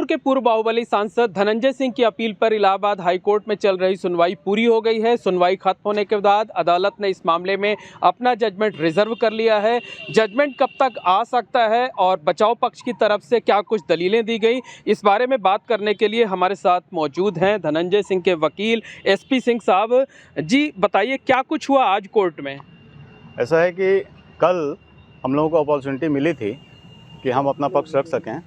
जबलपुर के पूर्व बाहुबली सांसद धनंजय सिंह की अपील पर इलाहाबाद हाईकोर्ट में चल रही सुनवाई पूरी हो गई है। सुनवाई खत्म होने के बाद अदालत ने इस मामले में अपना जजमेंट रिजर्व कर लिया है। जजमेंट कब तक आ सकता है और बचाव पक्ष की तरफ से क्या कुछ दलीलें दी गई, इस बारे में बात करने के लिए हमारे साथ मौजूद हैं धनंजय सिंह के वकील SP सिंह साहब। जी बताइए, क्या कुछ हुआ आज कोर्ट में? ऐसा है कि कल हम लोगों को अपॉर्चुनिटी मिली थी कि हम अपना पक्ष रख सकें।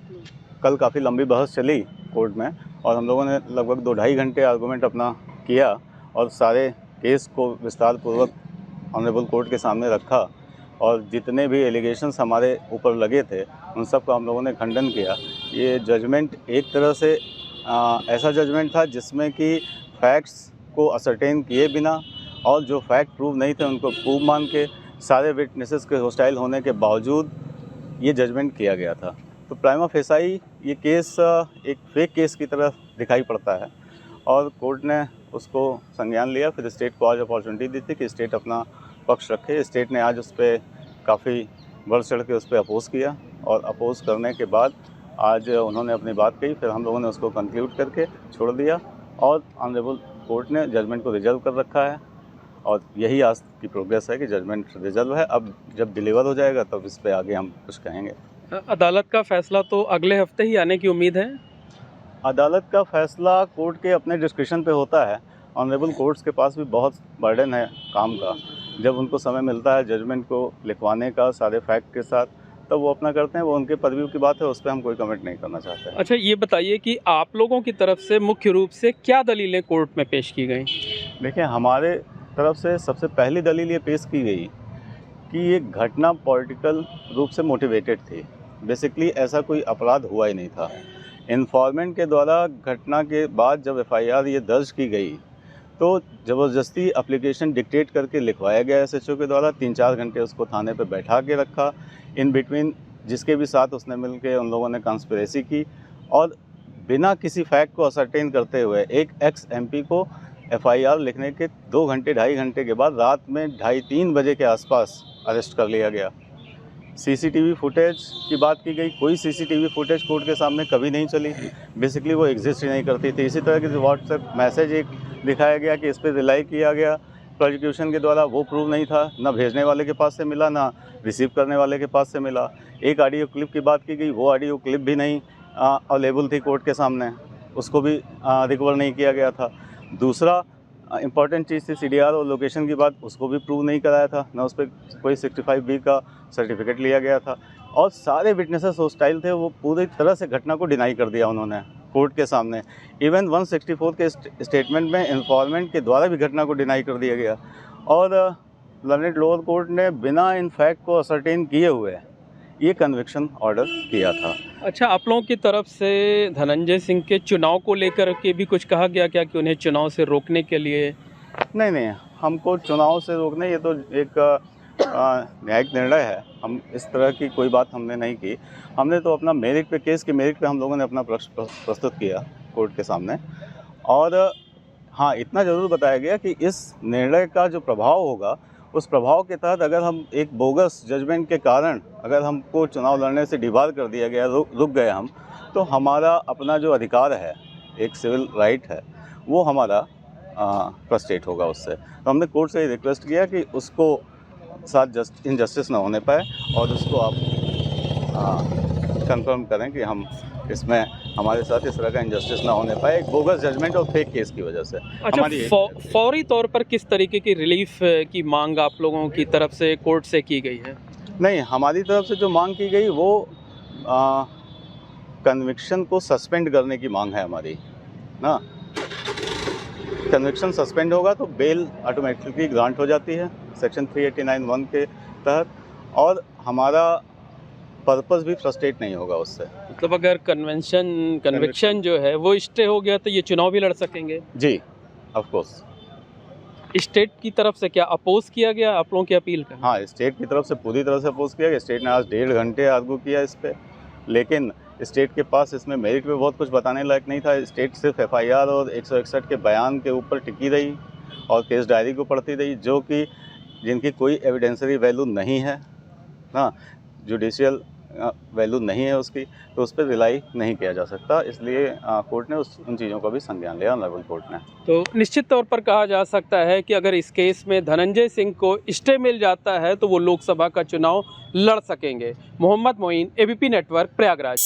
कल काफ़ी लंबी बहस चली कोर्ट में और हम लोगों ने लगभग 2-2.5 घंटे आर्गूमेंट अपना किया और सारे केस को विस्तार पूर्वक ऑनरेबल कोर्ट के सामने रखा और जितने भी एलिगेशंस हमारे ऊपर लगे थे उन सब का हम लोगों ने खंडन किया। ये जजमेंट एक तरह से ऐसा जजमेंट था जिसमें कि फैक्ट्स को असरटेन किए बिना और जो फैक्ट प्रूव नहीं थे उनको प्रूव मान के सारे विटनेसेस के हॉस्टाइल होने के बावजूद ये जजमेंट किया गया था। तो प्राइमा फेसाई ये केस एक फेक केस की तरह दिखाई पड़ता है और कोर्ट ने उसको संज्ञान लिया। फिर स्टेट को आज अपॉर्चुनिटी दी थी कि स्टेट अपना पक्ष रखे। स्टेट ने आज उस पर काफ़ी बढ़ चढ़ के उस पर अपोज़ किया और अपोज़ करने के बाद आज उन्होंने अपनी बात कही। फिर हम लोगों ने उसको कंक्लूड करके छोड़ दिया और ऑनरेबल कोर्ट ने जजमेंट को रिजर्व कर रखा है और यही आज की प्रोग्रेस है कि जजमेंट रिजर्व है। अब जब डिलीवर हो जाएगा तब इस पर आगे हम कुछ कहेंगे। अदालत का फैसला तो अगले हफ्ते ही आने की उम्मीद है। अदालत का फैसला कोर्ट के अपने डिस्क्रिप्शन पे होता है। ऑनरेबल कोर्ट्स के पास भी बहुत बर्डन है काम का। जब उनको समय मिलता है जजमेंट को लिखवाने का सारे फैक्ट के साथ, तब वो अपना करते हैं। वो उनके परव्यू की बात है, उस पर हम कोई कमेंट नहीं करना चाहते हैं। अच्छा, ये बताइए कि आप लोगों की तरफ से मुख्य रूप से क्या दलीलें कोर्ट में पेश की गई? देखिए, हमारे तरफ से सबसे पहली दलील ये पेश की गई कि ये घटना पॉलिटिकल रूप से मोटिवेटेड थी। बेसिकली ऐसा कोई अपराध हुआ ही नहीं था। इन्फॉर्मेंट के द्वारा घटना के बाद जब FIR ये दर्ज की गई तो ज़बरदस्ती एप्लीकेशन डिक्टेट करके लिखवाया गया SHO के द्वारा। 3-4 घंटे उसको थाने पे बैठा के रखा। इन बिटवीन जिसके भी साथ उसने मिल के उन लोगों ने कंस्पिरेसी की और बिना किसी फैक्ट को असरटेन करते हुए एक ex-MP को FIR लिखने के 2 घंटे 2.5 घंटे के बाद रात में 2:30-3 बजे के आसपास अरेस्ट कर लिया गया। CCTV फुटेज की बात की गई। कोई CCTV फुटेज कोर्ट के सामने कभी नहीं चली। बेसिकली वो एग्जिस्ट ही नहीं करती थी। इसी तरह की व्हाट्सएप मैसेज एक दिखाया गया कि इस पर रिलाई किया गया प्रोसिक्यूशन के द्वारा, वो प्रूव नहीं था। ना भेजने वाले के पास से मिला, ना रिसीव करने वाले के पास से मिला। एक ऑडियो क्लिप की बात की गई, वो ऑडियो क्लिप भी नहीं अवेलेबल थी कोर्ट के सामने, उसको भी रिकवर नहीं किया गया था। दूसरा इम्पॉर्टेंट चीज़ थी CDR और लोकेशन की बात, उसको भी प्रूव नहीं कराया था। ना उस पर कोई 65B का सर्टिफिकेट लिया गया था और सारे विटनेसेस हॉस्टाइल थे। वो पूरी तरह से घटना को डिनाई कर दिया उन्होंने कोर्ट के सामने। इवन 164 के स्टेटमेंट में इन्फॉर्मेंट के द्वारा भी घटना को डिनाई कर दिया गया और लर्नेड लोअर कोर्ट ने बिना इन फैक्ट को असरटेन किए हुए ये कन्विक्शन ऑर्डर किया था। अच्छा, आप लोगों की तरफ से धनंजय सिंह के चुनाव को लेकर के भी कुछ कहा गया क्या कि उन्हें चुनाव से रोकने के लिए? नहीं, हमको चुनाव से रोकने, ये तो एक न्यायिक निर्णय है। हम इस तरह की कोई बात हमने नहीं की। हमने तो अपना मेरिट पे, केस के मेरिट पे हम लोगों ने अपना प्रस्तुत किया कोर्ट के सामने। और हाँ, इतना ज़रूर बताया गया कि इस निर्णय का जो प्रभाव होगा, उस प्रभाव के तहत अगर हम एक बोगस जजमेंट के कारण अगर हमको चुनाव लड़ने से डिबार कर दिया गया, रुक गए हम, तो हमारा अपना जो अधिकार है, एक सिविल राइट है, वो हमारा फ्रस्ट्रेट होगा उससे। तो हमने कोर्ट से रिक्वेस्ट किया कि उसको साथ इनजस्टिस ना होने पाए और उसको आप कंफर्म करें कि हम इसमें हमारे साथ इस तरह का इनजस्टिस ना होने पाए, एक बोगस जजमेंट और फेक केस की वजह से। अच्छा, फौरी तौर पर किस तरीके की रिलीफ की मांग आप लोगों की तरफ से कोर्ट से की गई है? नहीं, हमारी तरफ से जो मांग की गई वो कन्विक्शन को सस्पेंड करने की मांग है हमारी ना। कन्विक्शन सस्पेंड होगा तो बेल ऑटोमेटिकली ग्रांट हो जाती है सेक्शन 389(1) के तहत और हमारा पर्पस भी फ्रस्ट्रेट नहीं होगा उससे। मतलब अगर कन्विक्शन जो है वो स्टे हो गया तो ये चुनाव भी लड़ सकेंगे? जी, ऑफ कोर्स। स्टेट की तरफ से क्या अपोज किया गया आप लोगों की अपील का? हाँ, स्टेट की तरफ से पूरी तरह से अपोज किया गया। स्टेट ने आज 1.5 घंटे आर्गू किया इस पर, लेकिन स्टेट के पास इसमें मेरिट पे बहुत कुछ बताने लायक नहीं था। स्टेट सिर्फ FIR और 161 के बयान के ऊपर टिकी रही और केस डायरी को पढ़ती रही, जो कि जिनकी कोई एविडेंसरी वैल्यू नहीं है ना। जुडिशियल वैल्यू नहीं है उसकी, तो उस पर रिलाई नहीं किया जा सकता। इसलिए कोर्ट ने उन चीज़ों का भी संज्ञान लिया, ऑनरेबल कोर्ट ने। तो निश्चित तौर पर कहा जा सकता है कि अगर इस केस में धनंजय सिंह को स्टे मिल जाता है तो वो लोकसभा का चुनाव लड़ सकेंगे। Mohammad Moin, ABP network, Prayagraj.